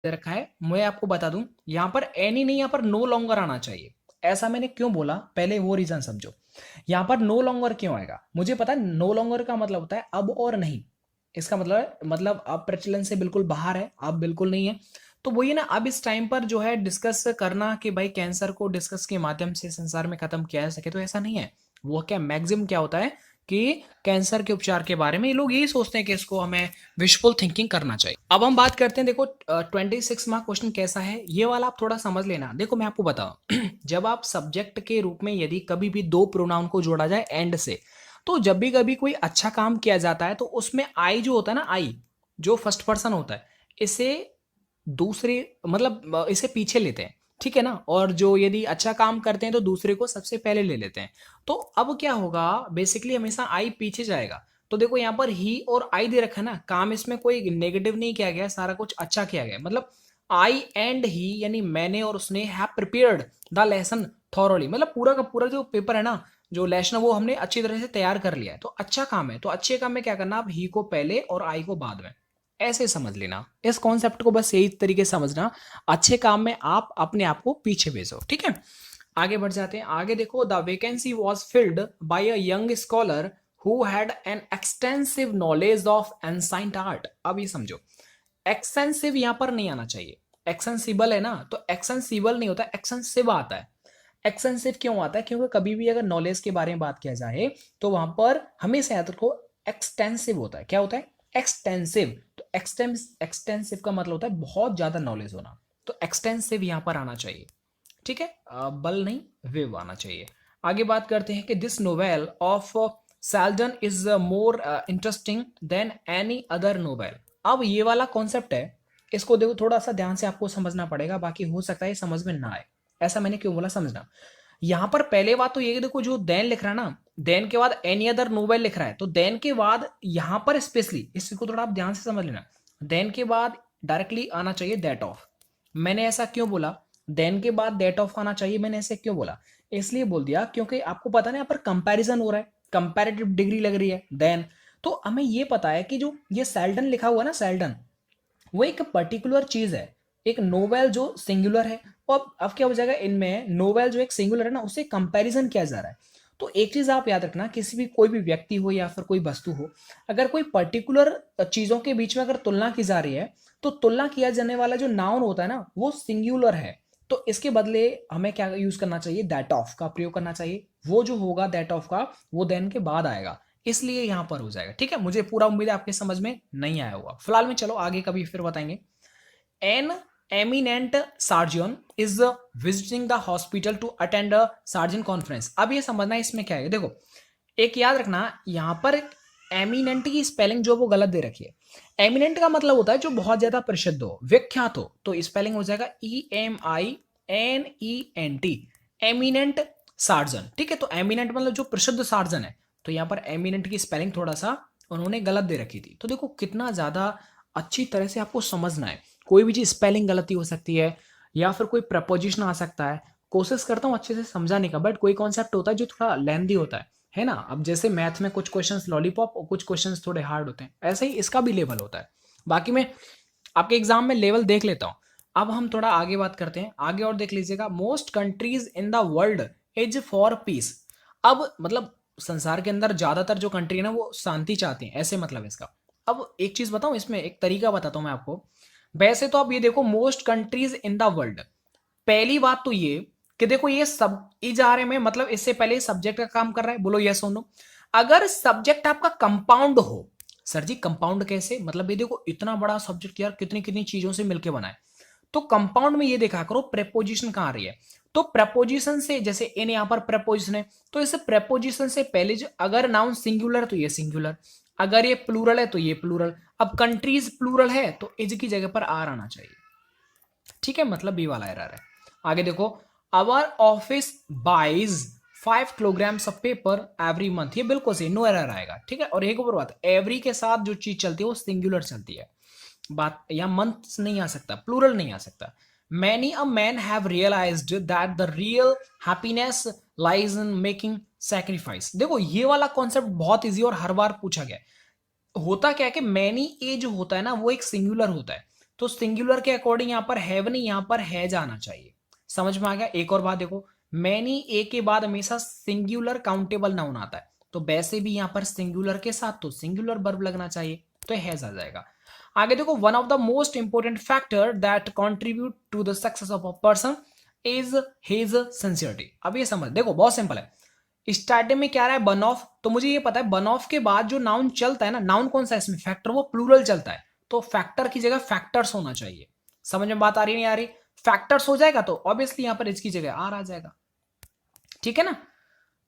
दे रखा है, मैं आपको बता दूं, यहाँ पर एनी नहीं, यहाँ पर नो लॉन्गर आना चाहिए। ऐसा मैंने क्यों बोला, पहले वो रीजन समझो। यहाँ पर नो लॉन्गर क्यों आएगा, मुझे पता है नो लॉन्गर का मतलब होता है अब और नहीं। इसका मतलब है, मतलब अब प्रचलन से बिल्कुल बाहर है, अब बिल्कुल नहीं है। तो वही ना, अब इस टाइम पर जो है डिस्कस करना कि भाई कैंसर को डिस्कस के माध्यम से संसार में खत्म किया जा सके, तो ऐसा नहीं है। वो क्या मैक्सिमम क्या होता है कि कैंसर के उपचार के बारे में ये लोग यही सोचते हैं कि इसको हमें विशफुल थिंकिंग करना चाहिए। अब हम बात करते हैं, देखो 26 मार्क क्वेश्चन कैसा है ये वाला, आप थोड़ा समझ लेना। देखो मैं आपको बताऊं जब आप सब्जेक्ट के रूप में यदि कभी भी दो प्रोनाउन को जोड़ा जाए एंड से, तो जब भी कभी कोई अच्छा काम किया जाता है तो उसमें आई जो होता है ना, आई जो फर्स्ट पर्सन होता है, इसे दूसरे मतलब इसे पीछे लेते हैं, ठीक है ना। और जो यदि अच्छा काम करते हैं तो दूसरे को सबसे पहले ले लेते हैं। तो अब क्या होगा, बेसिकली हमेशा आई पीछे जाएगा। तो देखो यहाँ पर ही और आई दे रखा है ना, काम इसमें कोई नेगेटिव नहीं किया गया, सारा कुछ अच्छा किया गया। मतलब आई एंड ही यानी मैंने और उसने have prepared the lesson thoroughly, मतलब पूरा का पूरा जो पेपर है ना, जो लेसन वो हमने अच्छी तरह से तैयार कर लिया है। तो अच्छा काम है, तो अच्छे काम में क्या करना, आप ही को पहले और आई को बाद में, ऐसे समझ लेना। इस कॉन्सेप्ट को बस यही तरीके से समझना, अच्छे काम में आप अपने आप को पीछे भेजो, ठीक है। आगे बढ़ जाते हैं। आगे देखो, the vacancy was filled by a young scholar who had an extensive knowledge of ancient art. अब ये समझो, एक्सटेंसिव यहां पर नहीं आना चाहिए, एक्सेंसिबल है ना, तो एक्सेंसिबल नहीं होता, एक्सेंसिव आता है। एक्सेंसिव क्यों आता है, क्योंकि कभी भी अगर नॉलेज के बारे में बात किया जाए तो वहां पर हमेशा याद रखो एक्सटेंसिव होता है। क्या होता है, एक्सटेंसिव। तो एक्सटेंसिव का मतलब होता है बहुत ज्यादा नॉलेज होना, तो एक्सटेंसिव यहां पर आना चाहिए, ठीक है। बल नहीं, वेव आना चाहिए। आगे बात करते हैं कि this novel of Sheldon is more interesting than any other novel. अब ये वाला कॉन्सेप्ट है, इसको देखो थोड़ा सा ध्यान से आपको समझना पड़ेगा, बाकी हो सकता है समझ में ना आए। ऐसा मैंने क्यों बोला, समझना। यहां पर पहले बात तो ये देखो, जो देन लिख रहा है ना, देन के बाद एनी अदर नोवेल लिख रहा है, तो देन के बाद यहां पर स्पेशली इसको थोड़ा आप ध्यान से समझ लेना, देन के बाद डायरेक्टली आना चाहिए दैट ऑफ। मैंने ऐसा क्यों बोला, देन के बाद दैट ऑफ आना चाहिए, मैंने ऐसे क्यों बोला, इसलिए बोल दिया क्योंकि आपको पता ना यहाँ पर कंपैरिजन हो रहा है, कंपैरेटिव डिग्री लग रही है देन। तो हमें ये पता है कि जो ये सेल्डन लिखा हुआ है ना, सेल्डन वो एक पर्टिकुलर चीज है, एक नोवेल जो सिंगुलर है। और अब क्या हो जाएगा, इनमें नोवेल जो एक सिंगुलर है ना, उससे कंपैरिजन किया जा रहा है। तो एक चीज आप याद रखना, किसी भी कोई भी व्यक्ति हो या फिर कोई वस्तु हो, अगर कोई पर्टिकुलर चीजों के बीच में अगर तुलना की जा रही है, तो तुलना किया जाने वाला जो नाउन होता है ना, वो सिंगुलर है। तो इसके बदले हमें क्या यूज करना चाहिए, दैट ऑफ का प्रयोग करना चाहिए। वो जो होगा दैट ऑफ का, वो देन के बाद आएगा, इसलिए यहां पर हो जाएगा, ठीक है। मुझे पूरा उम्मीद है आपके समझ में नहीं आया होगा फिलहाल में, चलो आगे कभी फिर बताएंगे। An eminent surgeon is visiting the hospital to attend a surgeon conference. अब ये समझना इसमें क्या है, देखो एक याद रखना, यहां पर एमिनेंट की स्पेलिंग जो वो गलत दे रखी है। एमिनेंट का मतलब होता है जो बहुत ज्यादा प्रसिद्ध हो, विख्यात हो, तो स्पेलिंग हो जाएगा EMINENT, एमिनेंट सार्जन, ठीक है। तो एमिनेंट मतलब जो प्रसिद्ध सार्जन है, तो यहां पर एमिनेंट की स्पेलिंग थोड़ा सा उन्होंने गलत दे रखी थी। तो देखो कितना ज्यादा अच्छी तरह से आपको समझना है, कोई भी चीज स्पेलिंग गलती हो सकती है या फिर कोई प्रपोजिशन आ सकता है। कोशिश करता हूँ अच्छे से समझाने का, बट कोई कॉन्सेप्ट होता है जो थोड़ा लेंदी होता है ना। अब जैसे मैथ में कुछ क्वेश्चंस लॉलीपॉप और कुछ क्वेश्चंस थोड़े हार्ड होते हैं, ऐसे ही इसका भी लेवल होता है। बाकी मैं आपके एग्जाम में लेवल देख लेता हूँ। अब हम थोड़ा आगे बात करते हैं, आगे और देख लीजिएगा, most countries in the world is for piece. अब मतलब संसार के अंदर ज्यादातर जो कंट्री है ना, वो शांति चाहती हैं, ऐसे मतलब इसका। अब एक चीज बताऊं, इसमें एक तरीका बताता हूं मैं आपको। वैसे तो आप ये देखो, most countries in the world, पहली बात तो ये कि देखो ये सब इजारे में मतलब इससे पहले सब्जेक्ट का काम कर रहा है, बोलो यस और नो। अगर सब्जेक्ट आपका कंपाउंड हो, सर जी कंपाउंड कैसे, मतलब ये देखो इतना बड़ा सब्जेक्ट यार, कितनी कितनी चीजों से मिलकर बना है। तो कंपाउंड में ये देखा करो प्रेपोजिशन कहां आ रही है। तो प्रेपोजिशन से, जैसे इन यहां पर प्रेपोजिशन है, तो इस प्रेपोजिशन से पहले जो अगर नाउन सिंगुलर तो ये सिंगुलर, अगर ये प्लूरल है तो ये प्लूरल। अब कंट्रीज प्लूरल है तो इज की जगह पर आर आना चाहिए, ठीक है, मतलब बी वाला एरर है। आगे देखो, our office buys 5 kilograms of paper every month, ये बिल्कुल सही, नो एरर आएगा, ठीक है। और एक और बात, एवरी के साथ जो चीज चलती है वो सिंगुलर चलती है, बात यहां मंथ नहीं आ सकता, प्लूरल नहीं आ सकता। Many a man have realised that the real happiness lies in making sacrifice. देखो ये वाला कॉन्सेप्ट बहुत इजी और हर बार पूछा गया है। होता क्या है कि मैनी ए जो होता है ना, वो एक सिंगुलर होता है। तो सिंगुलर के अकॉर्डिंग यहाँ पर हैव नहीं, यहाँ पर हैज आना चाहिए। समझ में आ गया? एक और बात देखो, मैनी ए के बाद हमेशा सिंगुलर काउंटेबल नाउन आता है, तो वैसे भी यहाँ पर सिंगुलर के साथ तो सिंगुलर वर्ब लगना चाहिए, तो हैज आ जाएगा। आगे देखो, one of the most important factor that contribute to the success of a person is his sincerity. अब ये समझ, देखो बहुत सिंपल है। स्टार्टिंग में क्या रहा है, बन ऑफ, तो मुझे ये पता है बन ऑफ के बाद जो नाउन चलता है ना, नाउन कौन सा है इसमें, फैक्टर, वो प्लूरल चलता है, तो फैक्टर की जगह फैक्टर्स होना चाहिए। समझ में बात आ रही नहीं आ रही? फैक्टर्स हो जाएगा तो ऑब्वियसली यहां पर इसकी जगह आर आ जाएगा, ठीक है ना।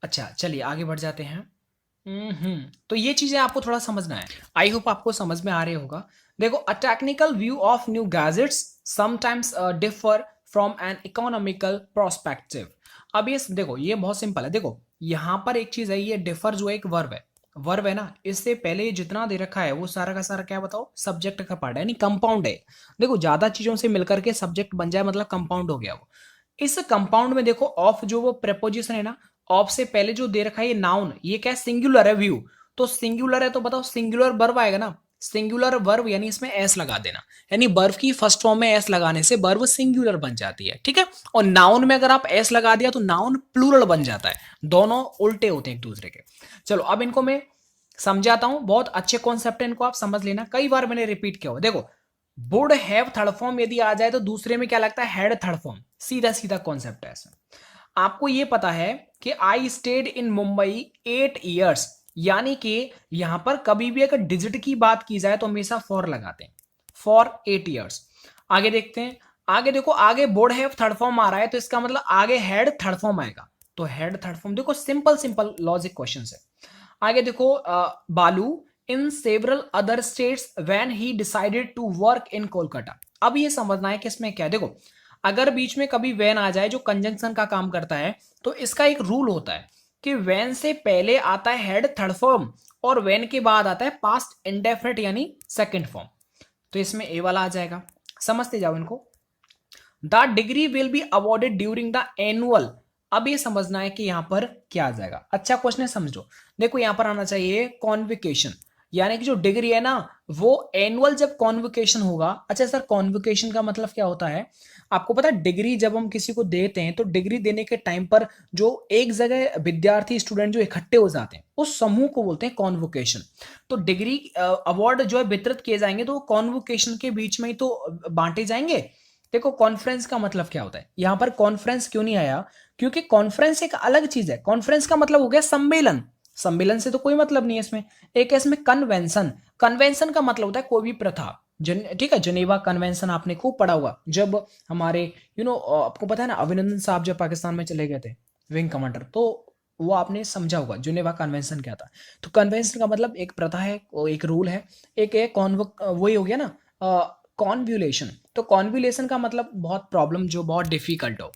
अच्छा चलिए आगे बढ़ जाते हैं। तो ये चीजें आपको थोड़ा समझना है, आई होप आपको समझ में आ रही होगा। देखो, a technical view of new gadgets sometimes differ from N economical prospective. अब ये देखो, ये बहुत सिंपल है। देखो यहां पर एक चीज है, ये डिफर जो एक वर्ब है, वर्ब है ना, इससे पहले जितना दे रखा है वो सारा का सारा क्या बताओ, सब्जेक्ट का पार्ट है, यानी कंपाउंड है। देखो ज्यादा चीजों से मिलकर के सब्जेक्ट बन जाए मतलब कंपाउंड हो गया वो। इस कंपाउंड में देखो ऑफ जो वो प्रेपोजिशन है ना, ऑफ से पहले जो दे रखा है ये नाउन, ये क्या है, सिंगुलर है व्यू, तो सिंगुलर है तो बताओ सिंगुलर वर्ब आएगा ना, सिंगुलर वर्ब यानी इसमें एस लगा देना, यानी वर्ब की फर्स्ट फॉर्म में एस लगाने से वर्ब सिंगुलर बन जाती है, ठीक है। और नाउन में अगर आप एस लगा दिया तो नाउन प्लूरल बन जाता है, दोनों उल्टे होते हैं एक दूसरे के। चलो अब इनको मैं समझाता हूं, बहुत अच्छे कॉन्सेप्ट है, इनको आप समझ लेना, कई बार मैंने रिपीट किया हो। देखो वुड हैव थर्ड फॉर्म यदि आ जाए तो दूसरे में क्या लगता है, हैड थर्ड फॉर्म, सीधा सीधा कॉन्सेप्ट है ऐसा। आपको ये पता है कि I stayed in Mumbai 8 years, यानी कि यहां पर कभी भी अगर डिजिट की बात की जाए तो हमेशा फॉर लगाते हैं, फॉर 8 years। आगे देखते हैं, आगे देखो, आगे वुड हैव थर्ड फॉर्म आ रहा है तो इसका मतलब आगे हैड थर्ड फॉर्म आएगा, तो हैड थर्ड फॉर्म। देखो सिंपल सिंपल लॉजिक क्वेश्चन है। आगे देखो, Balu in several other states when he decided to work in Kolkata. अब ये समझना है कि इसमें क्या है। देखो अगर बीच में कभी वैन आ जाए जो कंजंक्शन का काम करता है, तो इसका एक रूल होता है कि वैन से पहले आता है हेड थर्ड फॉर्म और वैन के बाद आता है पास्ट इंडेफिनिट यानी सेकंड फॉर्म, तो इसमें ए वाला आ जाएगा। समझते जाओ इनको। The degree will be awarded during the annual. अब ये समझना है कि यहां पर क्या आ जाएगा, अच्छा क्वेश्चन है समझो। देखो यहां पर आना चाहिए कॉन्विकेशन, यानी कि जो डिग्री है ना वो एनुअल जब कॉन्वोकेशन होगा। अच्छा सर कॉन्वोकेशन का मतलब क्या होता है, आपको पता है डिग्री जब हम किसी को देते हैं तो डिग्री देने के टाइम पर जो एक जगह विद्यार्थी स्टूडेंट जो इकट्ठे हो जाते हैं उस समूह को बोलते हैं कॉन्वोकेशन। तो डिग्री अवार्ड जो है वितरित किए जाएंगे तो कॉन्वोकेशन के बीच में ही तो बांटे जाएंगे। देखो कॉन्फ्रेंस का मतलब क्या होता है, यहां पर कॉन्फ्रेंस क्यों नहीं आया, क्योंकि कॉन्फ्रेंस एक अलग चीज है। कॉन्फ्रेंस का मतलब हो गया सम्मेलन, सम्मेलन से तो कोई मतलब नहीं है इसमें। एक है इसमें कन्वेंशन, कन्वेंशन का मतलब होता है कोई भी प्रथा, ठीक है, जनेवा कन्वेंशन आपने खूब पढ़ा होगा जब हमारे आपको पता है ना अभिनंदन साहब जब पाकिस्तान में चले गए थे विंग कमांडर, तो वो आपने समझा होगा जुनेवा कन्वेंशन क्या था। तो कन्वेंशन का मतलब एक प्रथा है, एक रूल है, एक है वही हो गया ना कॉन्व्यूलेशन। तो कॉन्व्यूलेशन का मतलब बहुत प्रॉब्लम जो बहुत डिफिकल्ट हो।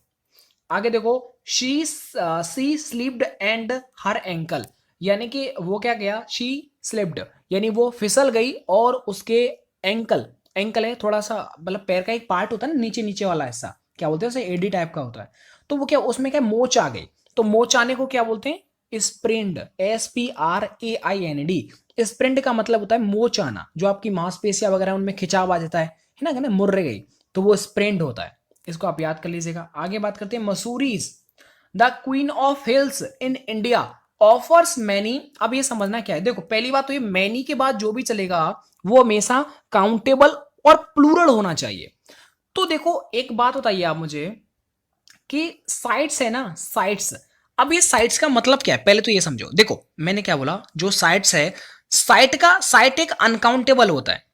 आगे देखो, she slipped and her ankle, यानी कि वो क्या गया, शी स्लिप्ड यानी वो फिसल गई और उसके एंकल, एंकल है थोड़ा सा मतलब पैर का एक पार्ट होता है ना नीचे नीचे वाला हिस्सा, क्या बोलते हैं उसे, एडी टाइप का होता है, तो वो क्या उसमें क्या मोच आ गई, तो मोच आने को क्या बोलते हैं, स्प्रिंड, SPRAIND। स्प्रिंड का मतलब होता है मोच आना, जो आपकी मांसपेशियां वगैरह उनमें खिंचाव आ जाता है ना, कहना मुर्रे गई, तो वो स्प्रिंड होता है। इसको आप याद कर लीजिएगा। आगे बात करते हैं Mussoorie's, the queen of hills in India offers many. अब ये समझना क्या है, देखो पहली बात तो ये मैनी के बाद जो भी चलेगा वो हमेशा काउंटेबल और प्लूरल होना चाहिए। तो देखो एक बात बताइए आप मुझे कि साइट्स है ना, साइट्स, अब ये साइट्स का मतलब क्या है पहले तो ये समझो। देखो मैंने क्या बोला, जो साइट्स है, साइट एक अनकाउंटेबल होता है,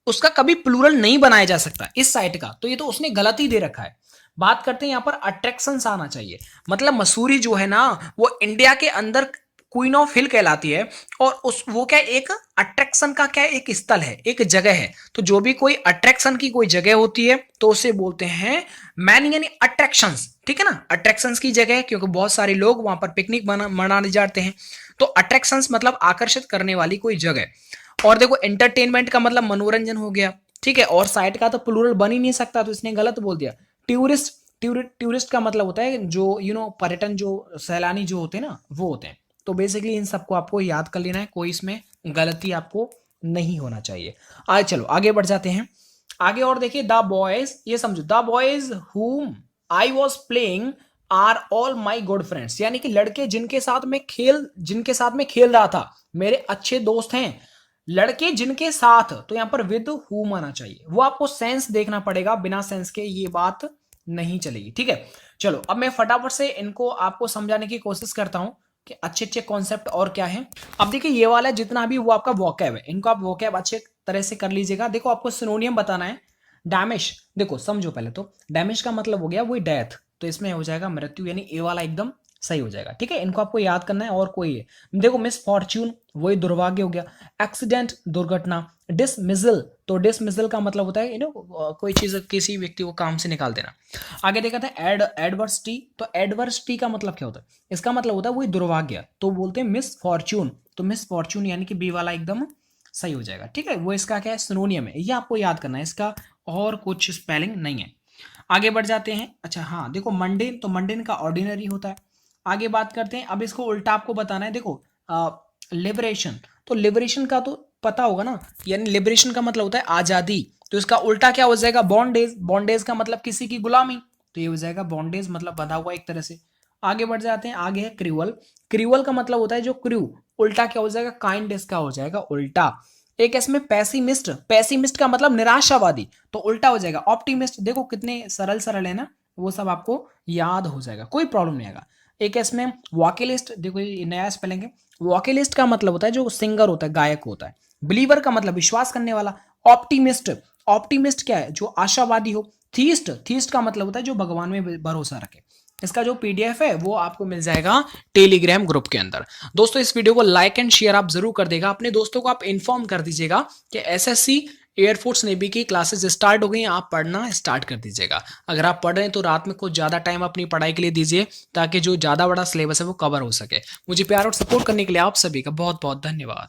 उसका कभी प्लूरल नहीं बनाया जा सकता इस साइट का, तो ये तो उसने गलत ही दे रखा है। बात करते हैं यहां पर अट्रैक्शंस आना चाहिए, मतलब मसूरी जो है ना वो इंडिया के अंदर क्वीन ऑफ हिल कहलाती है, और उस वो क्या एक अट्रैक्शन का क्या एक स्थल है, एक जगह है। तो जो भी कोई अट्रैक्शन की कोई जगह होती है तो उसे बोलते हैं मैन, यानी अट्रैक्शंस, ठीक है ना, अट्रैक्शंस की जगह, क्योंकि बहुत सारे लोग वहां पर पिकनिक मनाने जाते हैं, तो अट्रैक्शंस मतलब आकर्षित करने वाली कोई जगह। और देखो एंटरटेनमेंट का मतलब मनोरंजन हो गया, ठीक है, और साइट का तो प्लूरल बन ही नहीं सकता तो इसने गलत बोल दिया। टूरिस्ट, टूरिस्ट का मतलब होता है जो पर्यटन, जो सैलानी जो होते हैं ना वो होते हैं। तो बेसिकली इन सबको आपको याद कर लेना है, कोई इसमें गलती आपको नहीं होना चाहिए। आज चलो आगे बढ़ जाते हैं। आगे और देखिए, द बॉयज, ये समझो, the boys whom I was playing are all my good friends, यानी कि लड़के जिनके साथ में खेल रहा था मेरे अच्छे दोस्त हैं। लड़के जिनके साथ, तो यहां पर विद हुम आना चाहिए, वो आपको सेंस देखना पड़ेगा, बिना सेंस के ये बात नहीं चलेगी, ठीक है। चलो अब मैं फटाफट से इनको आपको समझाने की कोशिश करता हूं कि अच्छे अच्छे कॉन्सेप्ट और क्या है। अब देखिए ये वाला जितना भी वो आपका वोकैब है, इनको आप वोकैब अच्छे तरह से कर लीजिएगा। देखो आपको सिनोनियम बताना है। डैमेज, देखो समझो पहले तो, डैमेज का मतलब हो गया वही डेथ, तो इसमें हो जाएगा मृत्यु, यानी ए वाला एकदम सही हो जाएगा, ठीक है। इनको आपको याद करना है। और कोई है, देखो मिस फॉर्च्यून वही दुर्भाग्य हो गया, एक्सीडेंट दुर्घटना, डिसमिजल, तो डिसमिजल का मतलब होता है कोई चीज किसी व्यक्ति को काम से निकाल देना। आगे देखा था एडवर्सिटी, तो एडवर्सिटी का मतलब क्या होता है, इसका मतलब होता है वही दुर्भाग्य, तो बोलते हैं मिस फॉर्च्यून, तो मिस फॉर्च्यून यानी कि बी वाला एकदम सही हो जाएगा, ठीक है। वो इसका क्या है, सिनोनियम है, ये आपको याद करना है, इसका और कुछ स्पेलिंग नहीं है। आगे बढ़ जाते हैं। अच्छा हाँ देखो, मंडेन, तो मंडेन का ऑर्डिनरी होता है। आगे बात करते हैं, अब इसको उल्टा आपको बताना है। देखो लिबरेशन, तो लिबरेशन का तो पता होगा ना, यानी लिबरेशन का मतलब होता है आजादी, तो इसका उल्टा क्या हो जाएगा, बॉन्डेज, बॉन्डेज का मतलब किसी की गुलामी, तो ये हो जाएगा बॉन्डेज, मतलब बंधा हुआ एक तरह से। आगे बढ़ जाते हैं, आगे है क्रूअल, क्रूअल का मतलब होता है जो क्रू, उल्टा क्या हो जाएगा, काइंड, इसका हो जाएगा उल्टा। एक इसमें पैसिमिस्ट, पैसिमिस्ट का मतलब निराशावादी, तो उल्टा हो जाएगा ऑप्टिमिस्ट। देखो कितने सरल सरल है ना, वो सब आपको याद हो जाएगा, कोई प्रॉब्लम नहीं आएगा। एक इसमें वॉकलिस्ट, देखो ये नया स्पेलिंग है। वॉकलिस्ट का मतलब होता है जो सिंगर होता है, गायक होता है। बिलीवर का मतलब विश्वास करने वाला। ऑप्टिमिस्ट, ऑप्टिमिस्ट क्या है, जो आशावादी हो। थीस्ट, थीस्ट का मतलब होता है जो भगवान में भरोसा रखे। इसका जो पीडीएफ है वो आपको मिल जाएगा टेलीग्राम ग्रुप के अंदर। दोस्तों इस वीडियो को लाइक एंड शेयर आप जरूर कर देगा, अपने दोस्तों को आप इन्फॉर्म कर दीजिएगा कि एसएससी एयरफोर्स नेवी की क्लासेस स्टार्ट हो गई हैं, आप पढ़ना स्टार्ट कर दीजिएगा। अगर आप पढ़ रहे हैं तो रात में कुछ ज़्यादा टाइम अपनी पढ़ाई के लिए दीजिए, ताकि जो ज़्यादा बड़ा सिलेबस है वो कवर हो सके। मुझे प्यार और सपोर्ट करने के लिए आप सभी का बहुत बहुत धन्यवाद।